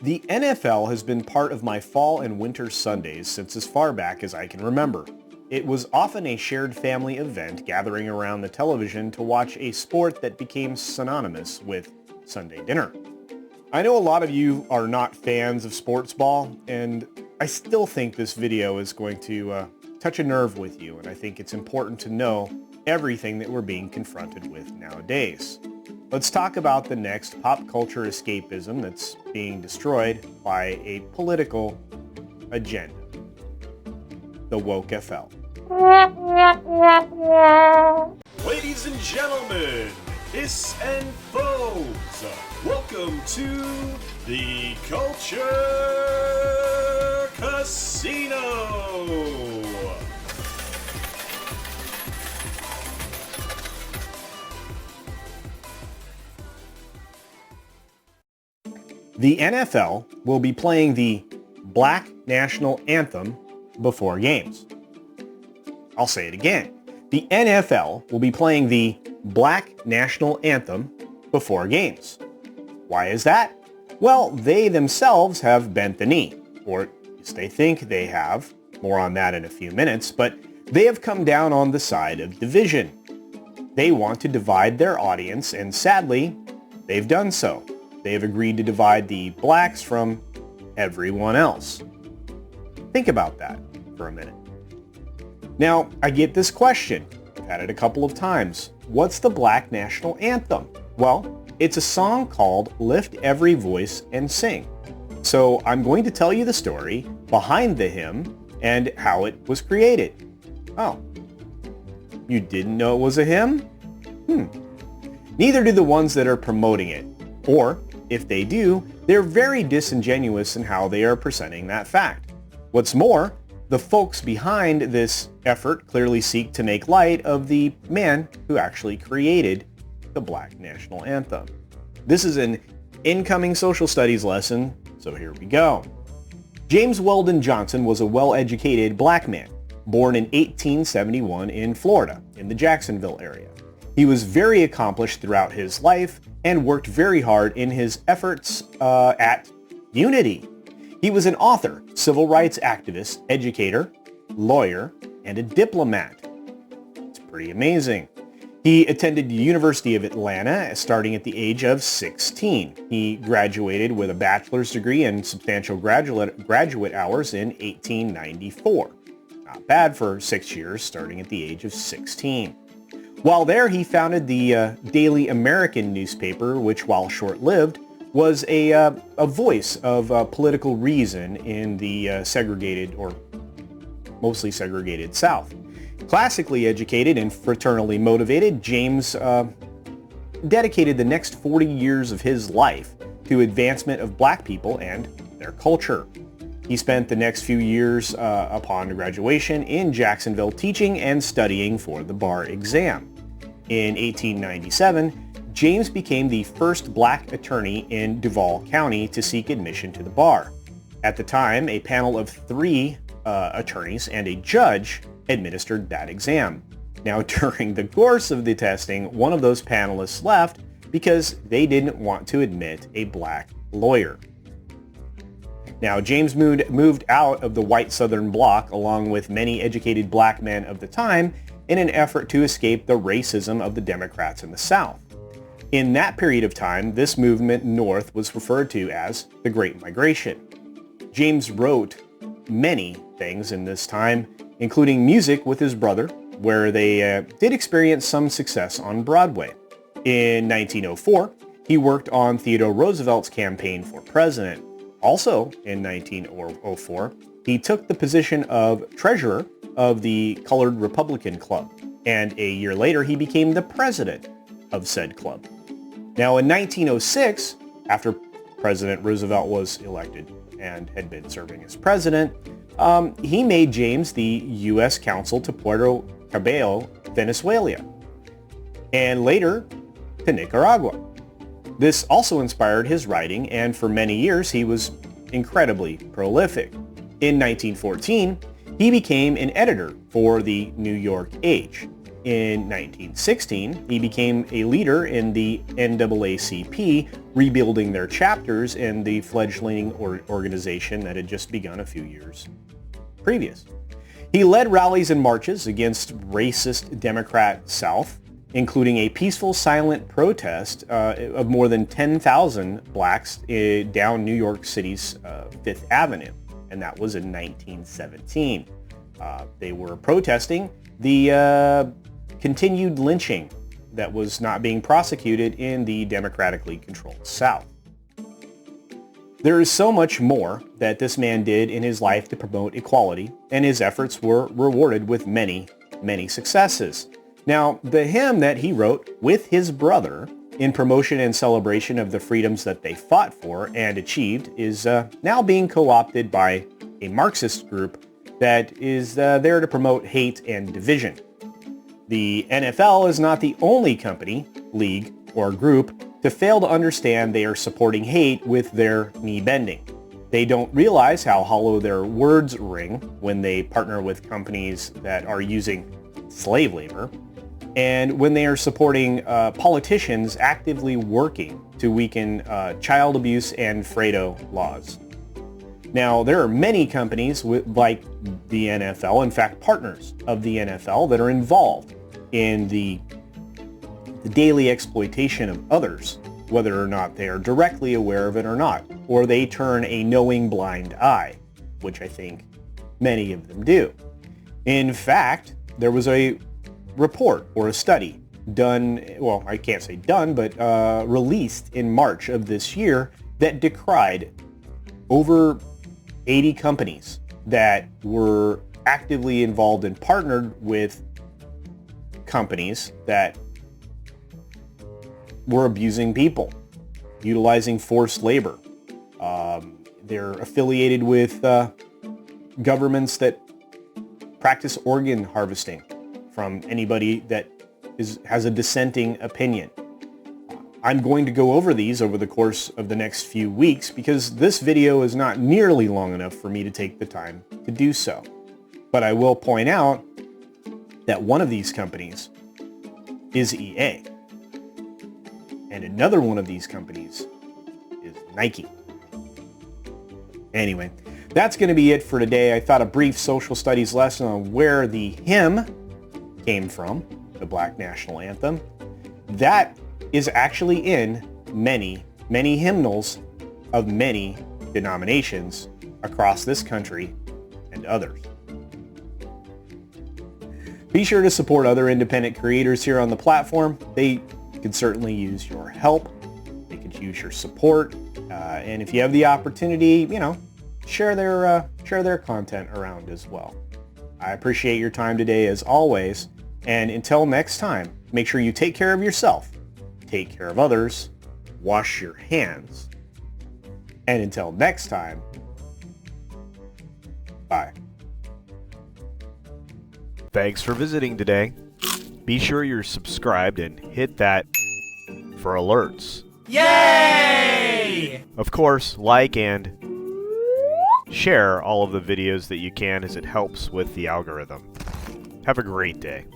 The NFL has been part of my fall and winter Sundays since as far back as I can remember. It was often a shared family event gathering around the television to watch a sport that became synonymous with Sunday dinner. I know a lot of you are not fans of sports ball, and I still think this video is going to touch a nerve with you, and I think it's important to know everything that we're being confronted with nowadays. Let's talk about the next pop culture escapism that's being destroyed by a political agenda. The woke FL. Ladies and gentlemen, hiss and foes, welcome to the Culture Casino. The NFL will be playing the Black National Anthem before games. I'll say it again. The NFL will be playing the Black National Anthem before games. Why is that? Well, they themselves have bent the knee, or at least they think they have. More on that in a few minutes, but they have come down on the side of division. They want to divide their audience, and sadly, they've done so. They have agreed to divide the blacks from everyone else. Think about that for a minute. Now, I get this question. I've had it a couple of times. What's the Black National Anthem? Well, it's a song called Lift Every Voice and Sing. So I'm going to tell you the story behind the hymn and how it was created. Oh, you didn't know it was a hymn? Neither do the ones that are promoting it. Or, if they do, they're very disingenuous in how they are presenting that fact. What's more, the folks behind this effort clearly seek to make light of the man who actually created the Black National Anthem. This is an incoming social studies lesson, so here we go. James Weldon Johnson was a well-educated black man, born in 1871 in Florida, in the Jacksonville area. He was very accomplished throughout his life and worked very hard in his efforts at unity. He was an author, civil rights activist, educator, lawyer, and a diplomat. It's pretty amazing. He attended the University of Atlanta starting at the age of 16. He graduated with a bachelor's degree and substantial graduate hours in 1894. Not bad for 6 years starting at the age of 16. While there, he founded the Daily American newspaper, which, while short-lived, was a voice of political reason in the segregated, or mostly segregated, South. Classically educated and fraternally motivated, James dedicated the next 40 years of his life to advancement of black people and their culture. He spent the next few years upon graduation in Jacksonville teaching and studying for the bar exam. In 1897, James became the first black attorney in Duval County to seek admission to the bar. At the time, a panel of 3 attorneys and a judge administered that exam. Now, during the course of the testing, one of those panelists left because they didn't want to admit a black lawyer. Now, James moved out of the white Southern bloc along with many educated black men of the time in an effort to escape the racism of the Democrats in the South. In that period of time, this movement north was referred to as the Great Migration. James wrote many things in this time, including music with his brother, where they did experience some success on Broadway. In 1904, he worked on Theodore Roosevelt's campaign for president. Also in 1904, he took the position of treasurer of the Colored Republican Club, and a year later he became the president of said club. Now in 1906, after President Roosevelt was elected and had been serving as president, he made James the U.S. Consul to Puerto Cabello, Venezuela, and later to Nicaragua. This also inspired his writing, and for many years he was incredibly prolific. In 1914, he became an editor for the New York Age. In 1916, he became a leader in the NAACP, rebuilding their chapters in the fledgling organization that had just begun a few years previous. He led rallies and marches against racist Democrat South, including a peaceful, silent protest of more than 10,000 blacks down New York City's Fifth Avenue, and that was in 1917. They were protesting the continued lynching that was not being prosecuted in the democratically controlled South. There is so much more that this man did in his life to promote equality, and his efforts were rewarded with many, many successes. Now, the hymn that he wrote with his brother in promotion and celebration of the freedoms that they fought for and achieved is now being co-opted by a Marxist group that is there to promote hate and division. The NFL is not the only company, league, or group to fail to understand they are supporting hate with their knee bending. They don't realize how hollow their words ring when they partner with companies that are using slave labor, and when they are supporting politicians actively working to weaken child abuse and Fredo laws. Now, there are many companies like the NFL, in fact, partners of the NFL, that are involved in the daily exploitation of others, whether or not they are directly aware of it or not, or they turn a knowing blind eye, which I think many of them do. In fact, there was a report or a study done, well, I can't say done, but released in March of this year that decried over 80 companies that were actively involved and partnered with companies that were abusing people, utilizing forced labor. They're affiliated with governments that practice organ harvesting from anybody that has a dissenting opinion. I'm going to go over these over the course of the next few weeks because this video is not nearly long enough for me to take the time to do so. But I will point out that one of these companies is EA. And another one of these companies is Nike. Anyway, that's going to be it for today. I thought a brief social studies lesson on where the hymn came from, the Black National Anthem, that is actually in many, many hymnals of many denominations across this country and others. Be sure to support other independent creators here on the platform. They could certainly use your help. They could use your support. And if you have the opportunity, share their content around as well. I appreciate your time today as always. And until next time, make sure you take care of yourself, take care of others, wash your hands. And until next time, bye. Thanks for visiting today. Be sure you're subscribed and hit that for alerts. Yay! Of course, like and share all of the videos that you can as it helps with the algorithm. Have a great day.